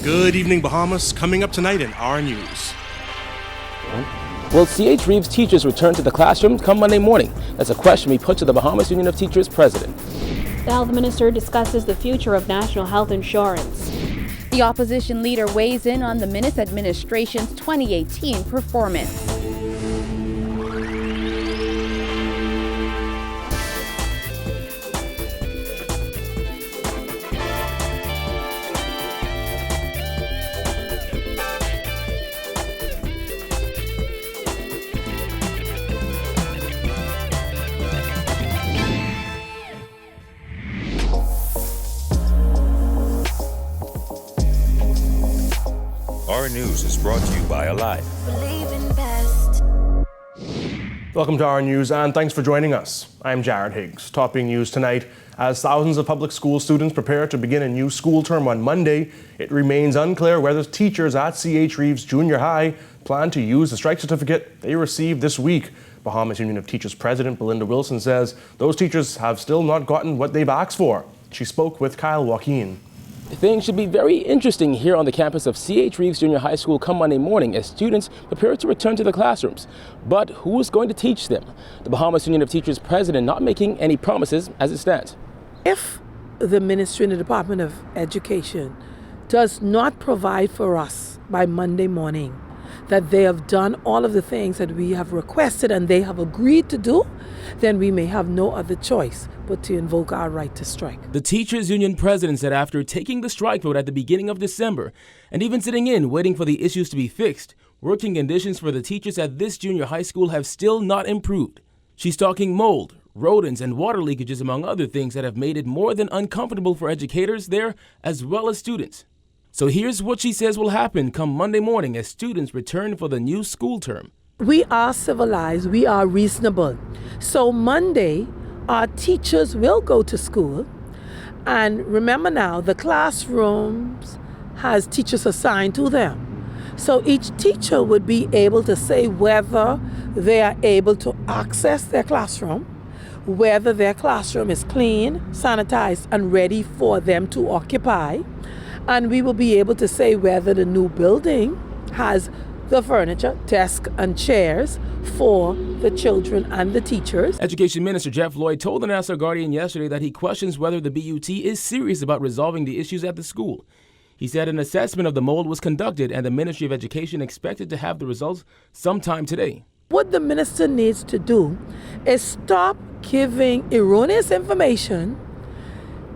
Good evening, Bahamas. Coming up tonight in our news. Will C.H. Reeves teachers return to the classroom come Monday morning? That's a question we put to the Bahamas Union of Teachers president. The health minister discusses the future of national health insurance. The opposition leader weighs in on the Minnis administration's 2018 performance. Our news is brought to you by Alive. Welcome to our news and thanks for joining us. I'm Jared Higgs. Topping news tonight, as thousands of public school students prepare to begin a new school term on Monday, it remains unclear whether teachers at C.H. Reeves Junior High plan to use the strike certificate they received this week. Bahamas Union of Teachers President Belinda Wilson says those teachers have still not gotten what they've asked for. She spoke with Kyle Joaquin. Things should be very interesting here on the campus of C.H. Reeves Junior High School come Monday morning as students prepare to return to the classrooms. But who is going to teach them? The Bahamas Union of Teachers president not making any promises as it stands. If the Ministry and the Department of Education does not provide for us by Monday morning that they have done all of the things that we have requested and they have agreed to do, then we may have no other choice but to invoke our right to strike. The Teachers Union president said after taking the strike vote at the beginning of December and even sitting in waiting for the issues to be fixed, working conditions for the teachers at this junior high school have still not improved. She's talking mold, rodents, and water leakages among other things that have made it more than uncomfortable for educators there as well as students. So here's what she says will happen come Monday morning as students return for the new school term. We are civilized, we are reasonable. So Monday, our teachers will go to school. And remember now, the classrooms has teachers assigned to them. So each teacher would be able to say whether they are able to access their classroom, whether their classroom is clean, sanitized, and ready for them to occupy. And we will be able to say whether the new building has the furniture, desk, and chairs for the children and the teachers. Education Minister Jeff Lloyd told the Nassau Guardian yesterday that he questions whether the BUT is serious about resolving the issues at the school. He said an assessment of the mold was conducted and the Ministry of Education expected to have the results sometime today. What the minister needs to do is stop giving erroneous information,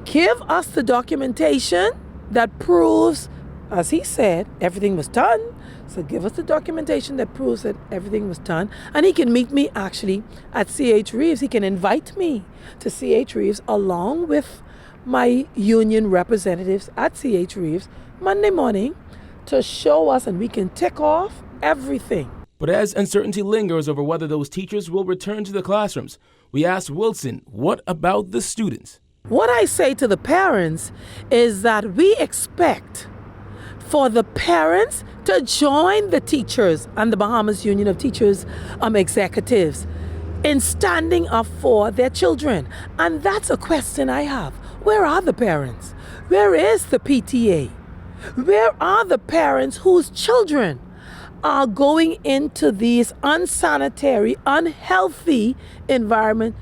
give us the documentation that proves, as he said, everything was done. So give us the documentation that proves that everything was done. And he can meet me actually at C.H. Reeves. He can invite me to C.H. Reeves along with my union representatives at C.H. Reeves Monday morning to show us, and we can tick off everything. But as uncertainty lingers over whether those teachers will return to the classrooms, we asked Wilson, what about the students? What I say to the parents is that we expect for the parents to join the teachers and the Bahamas Union of Teachers executives in standing up for their children. And that's a question I have. Where are the parents? Where is the PTA? Where are the parents whose children are going into these unsanitary, unhealthy environments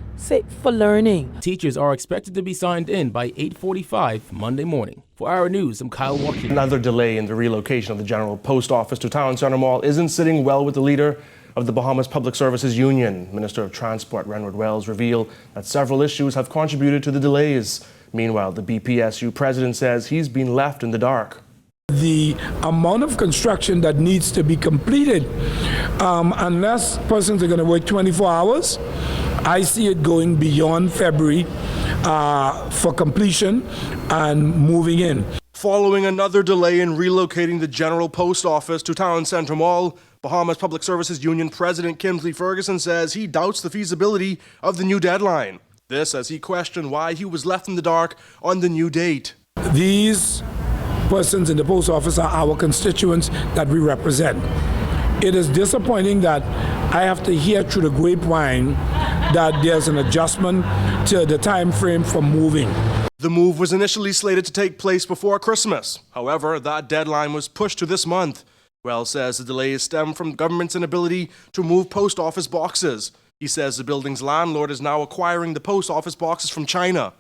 for learning? Teachers are expected to be signed in by 8:45 Monday morning. For our news, I'm Kyle Joaquin. Another delay in the relocation of the General Post Office to Town Center Mall isn't sitting well with the leader of the Bahamas Public Services Union. Minister of Transport Renward Wells revealed that several issues have contributed to the delays. Meanwhile, the BPSU president says he's been left in the dark. The amount of construction that needs to be completed, unless persons are going to work 24 hours, I see it going beyond February for completion and moving in. Following another delay in relocating the General Post Office to Town Center Mall, Bahamas Public Services Union President Kimsley Ferguson says he doubts the feasibility of the new deadline. This as he questioned why he was left in the dark on the new date. These persons in the post office are our constituents that we represent. It is disappointing that I have to hear through the grapevine that there's an adjustment to the time frame for moving. The move was initially slated to take place before Christmas. However, that deadline was pushed to this month. Wells says the delays stem from government's inability to move post office boxes. He says the building's landlord is now acquiring the post office boxes from China.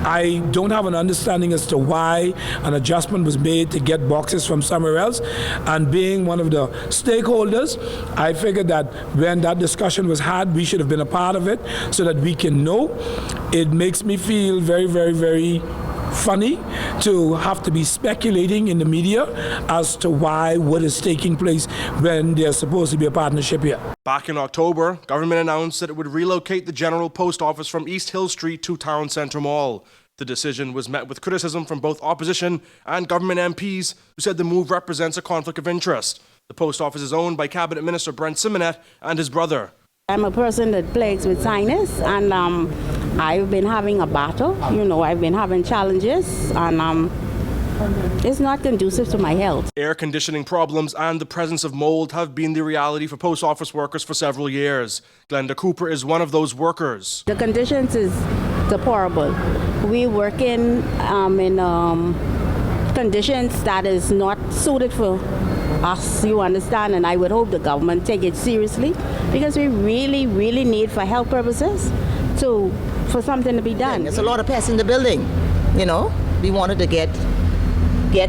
I don't have an understanding as to why an adjustment was made to get boxes from somewhere else. And being one of the stakeholders, I figured that when that discussion was had, we should have been a part of it so that we can know. It makes me feel very, very, very funny to have to be speculating in the media as to why what is taking place when there's supposed to be a partnership here. Back in October, government announced that it would relocate the General Post Office from East Hill Street to Town Centre Mall. The decision was met with criticism from both opposition and government MPs who said the move represents a conflict of interest. The post office is owned by Cabinet Minister Brent Simonet and his brother. I'm a person that plagues with sinus, and I've been having a battle. I've been having challenges, and it's not conducive to my health. Air conditioning problems and the presence of mold have been the reality for post office workers for several years. Glenda Cooper is one of those workers. The conditions is deplorable. We work in conditions that is not suited for us, you understand, and I would hope the government take it seriously because we really, really need, for health purposes, for something to be done. There's a lot of pests in the building, We wanted to get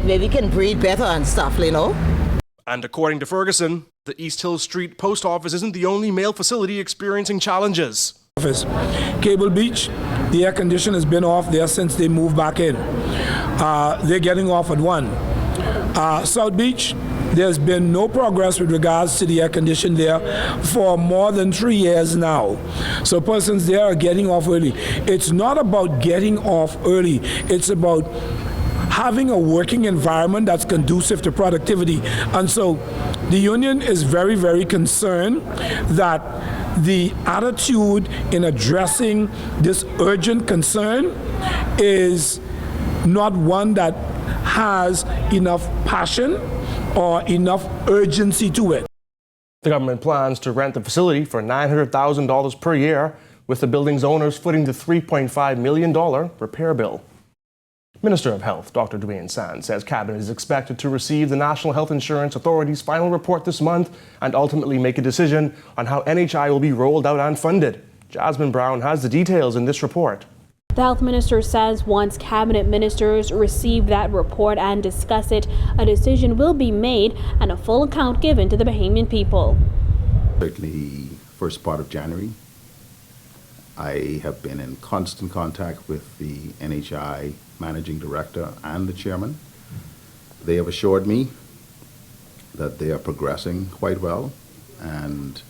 where we can breathe better and stuff, And according to Ferguson, the East Hill Street Post Office isn't the only mail facility experiencing challenges. Cable Beach, the air conditioner has been off there since they moved back in. They're getting off at 1. South Beach, there's been no progress with regards to the air condition there for more than 3 years now. So persons there are getting off early. It's not about getting off early. It's about having a working environment that's conducive to productivity. And so the union is very, very concerned that the attitude in addressing this urgent concern is not one that has enough passion or enough urgency to it. The government plans to rent the facility for $900,000 per year, with the building's owners footing the $3.5 million repair bill. Minister of Health, Dr. Dwayne Sands, says Cabinet is expected to receive the National Health Insurance Authority's final report this month and ultimately make a decision on how NHI will be rolled out and funded. Jasmine Brown has the details in this report. The health minister says once cabinet ministers receive that report and discuss it, a decision will be made and a full account given to the Bahamian people. Certainly, first part of January, I have been in constant contact with the NHI managing director and the chairman. They have assured me that they are progressing quite well, and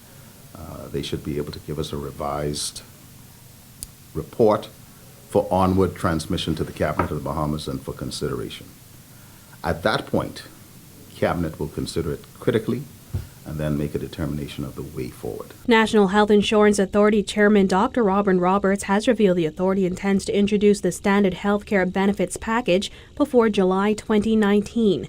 they should be able to give us a revised report for onward transmission to the Cabinet of the Bahamas and for consideration. At that point, Cabinet will consider it critically and then make a determination of the way forward. National Health Insurance Authority Chairman Dr. Robin Roberts has revealed the authority intends to introduce the standard healthcare benefits package before July 2019.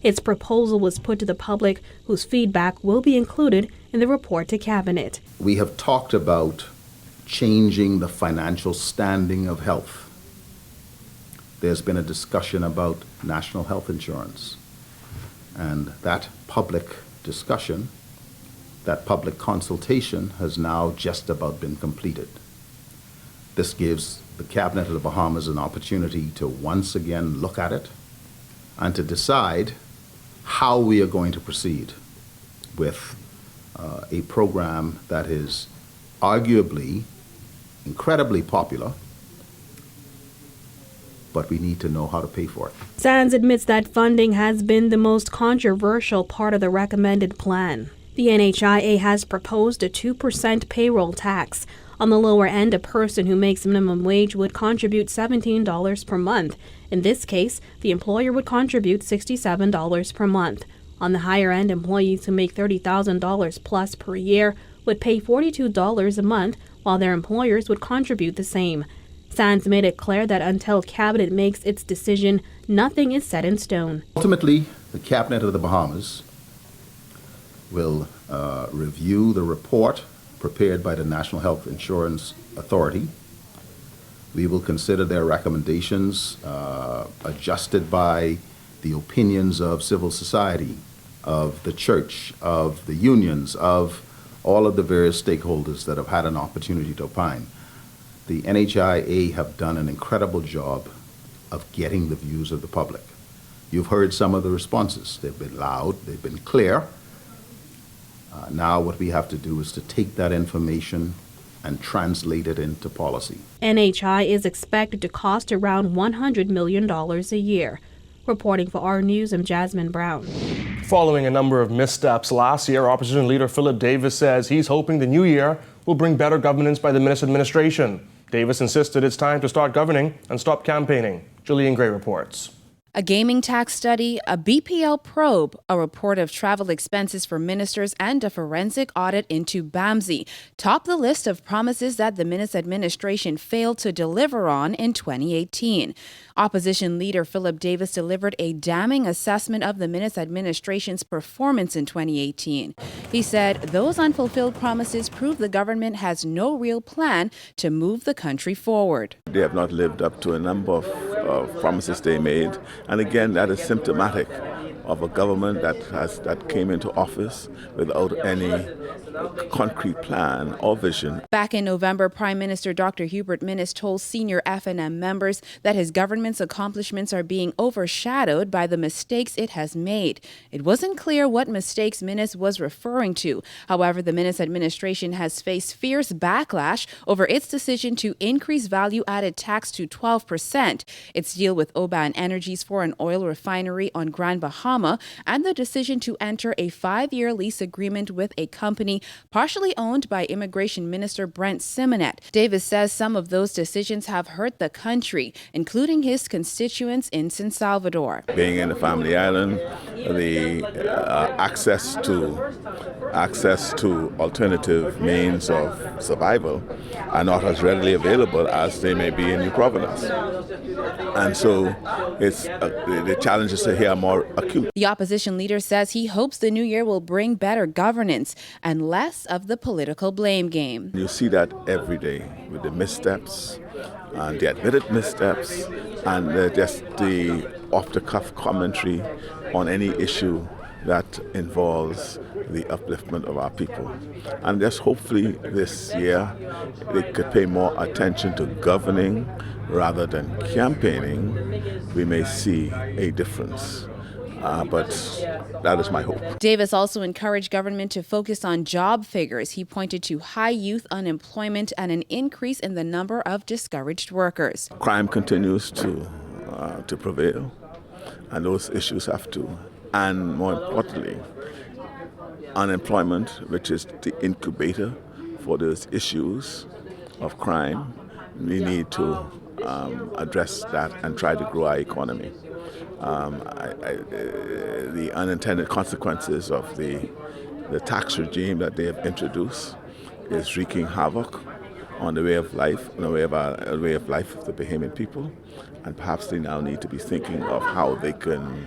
Its proposal was put to the public, whose feedback will be included in the report to Cabinet. We have talked about changing the financial standing of health. There's been a discussion about national health insurance, and that public discussion, that public consultation has now just about been completed. This gives the Cabinet of the Bahamas an opportunity to once again look at it and to decide how we are going to proceed with a program that is arguably incredibly popular, but we need to know how to pay for it. Sands admits that funding has been the most controversial part of the recommended plan. The NHIA has proposed a 2% payroll tax. On the lower end, a person who makes minimum wage would contribute $17 per month. In this case, the employer would contribute $67 per month. On the higher end, employees who make $30,000 plus per year would pay $42 a month, while their employers would contribute the same. Sands made it clear that until Cabinet makes its decision, nothing is set in stone. Ultimately, the Cabinet of the Bahamas will review the report prepared by the National Health Insurance Authority. We will consider their recommendations adjusted by the opinions of civil society, of the church, of the unions, of all of the various stakeholders that have had an opportunity to opine. The NHIA have done an incredible job of getting the views of the public. You've heard some of the responses. They've been loud, they've been clear. Now what we have to do is to take that information and translate it into policy. NHI is expected to cost around $100 million a year. Reporting for our News, I'm Jasmine Brown. Following a number of missteps last year, Opposition Leader Philip Davis says he's hoping the new year will bring better governance by the Minnis administration. Davis insisted it's time to start governing and stop campaigning. Julian Gray reports. A gaming tax study, a BPL probe, a report of travel expenses for ministers, and a forensic audit into BAMSI top the list of promises that the Minnis administration failed to deliver on in 2018. Opposition leader Philip Davis delivered a damning assessment of the Minnis administration's performance in 2018. He said those unfulfilled promises prove the government has no real plan to move the country forward. They have not lived up to a number of promises they made. And again, that is symptomatic of a government that came into office without any concrete plan or vision. Back in November, Prime Minister Dr. Hubert Minnis told senior FNM members that his government's accomplishments are being overshadowed by the mistakes it has made. It wasn't clear what mistakes Minnis was referring to. However, the Minnis administration has faced fierce backlash over its decision to increase value-added tax to 12%, its deal with Oban Energies for an oil refinery on Grand Bahama, and the decision to enter a 5-year lease agreement with a company partially owned by Immigration Minister Brent Simonet. Davis says some of those decisions have hurt the country, including his constituents in San Salvador. Being in the Family Island, the access to alternative means of survival are not as readily available as they may be in New Providence. And so the challenges here are more acute. The opposition leader says he hopes the new year will bring better governance and less of the political blame game. You see that every day with the missteps and the admitted missteps and just the off-the-cuff commentary on any issue that involves the upliftment of our people. And just hopefully this year they could pay more attention to governing rather than campaigning. We may see a difference. But that is my hope. Davis also encouraged government to focus on job figures. He pointed to high youth unemployment and an increase in the number of discouraged workers. Crime continues to prevail, and those issues have to. And more importantly, unemployment, which is the incubator for those issues of crime, we need to address that and try to grow our economy. The unintended consequences of the tax regime that they have introduced is wreaking havoc on the way of life, on the way of life of the Bahamian people, and perhaps they now need to be thinking of how they can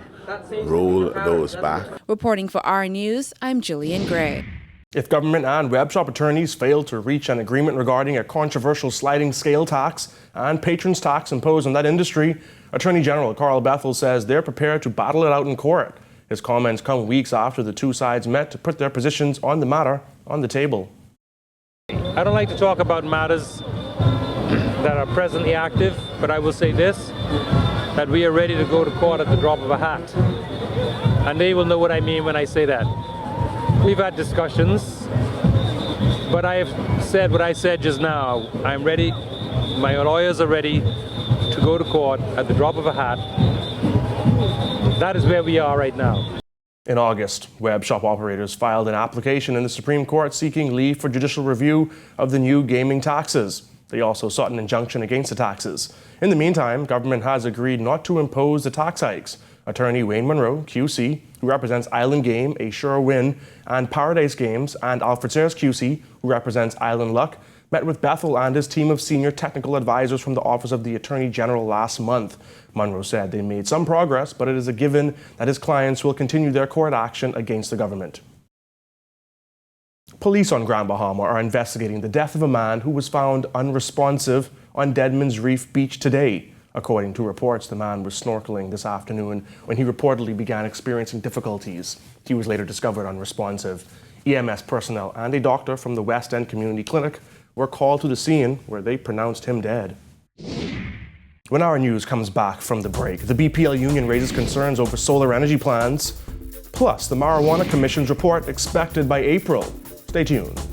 roll those back. Reporting for our News, I'm Jillian Gray. If government and web shop attorneys fail to reach an agreement regarding a controversial sliding scale tax and patrons tax imposed on that industry, Attorney General Carl Bethel says they're prepared to battle it out in court. His comments come weeks after the two sides met to put their positions on the matter on the table. I don't like to talk about matters that are presently active, but I will say this, that we are ready to go to court at the drop of a hat. And they will know what I mean when I say that. We've had discussions, but I have said what I said just now. I'm ready, my lawyers are ready to go to court at the drop of a hat. That is where we are right now. In August, web shop operators filed an application in the Supreme Court seeking leave for judicial review of the new gaming taxes. They also sought an injunction against the taxes. In the meantime, government has agreed not to impose the tax hikes. Attorney Wayne Monroe, QC, who represents Island Game, A Sure Win, and Paradise Games, and Alfred Sayers, QC, who represents Island Luck, met with Bethel and his team of senior technical advisors from the Office of the Attorney General last month. Monroe said they made some progress, but it is a given that his clients will continue their court action against the government. Police on Grand Bahama are investigating the death of a man who was found unresponsive on Deadman's Reef Beach today. According to reports, the man was snorkeling this afternoon when he reportedly began experiencing difficulties. He was later discovered unresponsive. EMS personnel and a doctor from the West End Community Clinic were called to the scene where they pronounced him dead. When our news comes back from the break, the BPL union raises concerns over solar energy plans, plus the Marijuana Commission's report expected by April. Stay tuned.